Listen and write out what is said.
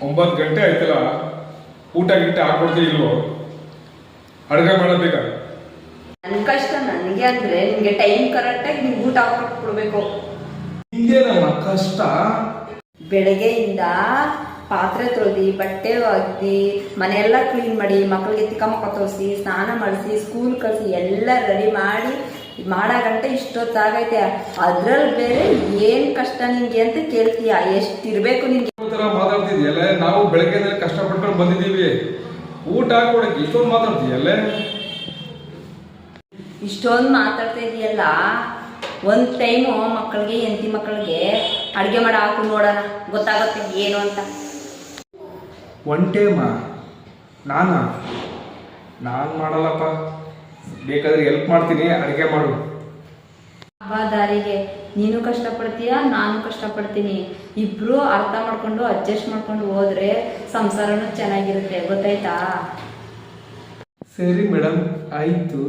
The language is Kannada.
9 ಗಂಟೆ ಆಯ್ತಲ್ಲ, ಊಟ ಗಿಟ್ಟ ಹಾಕೊಡ್ತೀವಿ ಇಲ್ವೋ? ಅಡುಗೆ ಮಾಡಬೇಕ. ನನ್ನ ಕಷ್ಟ ನನಗೆ ಅಂದ್ರೆ ನಿಮ್ಗೆ ಟೈಮ್ ಕರೆಕ್ಟಾಗಿ ನಿಮ್ಗೆ ಊಟ ಹಾಕೊಟ್ಬಿಡ್ಬೇಕು. ಹಿಂಗೇನಮ್ಮ ಕಷ್ಟ? ಬೆಳಗ್ಗೆಯಿಂದ ಪಾತ್ರೆ ತೊಳೆದಿ, ಬಟ್ಟೆ ಒಗ್ದಿ, ಮನೆಯೆಲ್ಲ ಕ್ಲೀನ್ ಮಾಡಿ, ಮಕ್ಕಳಿಗೆ ತಿಕ್ಕ ಮಕ್ಕ ತೋರಿಸಿ, ಸ್ನಾನ ಮಾಡಿಸಿ, ಸ್ಕೂಲ್ ಕಳಿಸಿ, ಎಲ್ಲ ರೆಡಿ ಮಾಡಿ ಮಾಡಾಗಂಟ ಇಷ್ಟೊತ್ತಾಗೈತೆ. ಅದ್ರಲ್ಲಿ ಬೇರೆ ಏನ್ ಕಷ್ಟ ನಿಂಗೆ ಅಂತ ಕೇಳ್ತೀಯ? ಎಷ್ಟಿರ್ಬೇಕು ನಿಂಗೆ? ಮಾತಾಡ್ತಿದ್ಯಲ್ಲ, ನಾವು ಬೆಳಗ್ಗೆ ಕಷ್ಟಪಟ್ಕೊಂಡು ಬಂದಿದ್ದೀವಿ, ಊಟ ಹಾಕೊಡಕ್ಕೆ ಇಷ್ಟೊಂದು ಮಾತಾಡ್ತೀಯಲ್ಲ? ಇಷ್ಟೊಂದು ಮಾತಾಡ್ತಾ ಇದೆಯಲ್ಲ, ಒಂದು ಟೈಮು ಮಕ್ಕಳಿಗೆ, ಹೆಂಡತಿ ಮಕ್ಕಳಿಗೆ ಅಡುಗೆ ಮಾಡಿ ಹಾಕು ನೋಡೋಣ, ಗೊತ್ತಾಗುತ್ತೆ ಏನು ಅಂತ. ಒನ್ ಟೈಮಾ? ನಾನು ಮಾಡಲ್ಲಪ್ಪ, ಬೇಕಾದ್ರೆ ಹೆಲ್ಪ್ ಮಾಡ್ತೀನಿ, ಅಡುಗೆ ಮಾಡು. ಹಬ್ಬ ದಾರಿಗೆ ನೀನು ಕಷ್ಟಪಡ್ತೀಯ, ನಾನು ಕಷ್ಟಪಡ್ತೀನಿ. ಇಬ್ರು ಅರ್ಥ ಮಾಡ್ಕೊಂಡು ಅಡ್ಜಸ್ಟ್ ಮಾಡ್ಕೊಂಡು ಹೋದ್ರೆ ಸಂಸಾರನೂ ಚೆನ್ನಾಗಿರುತ್ತೆ, ಗೊತ್ತಾಯ್ತಾ? ಸರಿ ಮೇಡಮ್, ಆಯಿತು.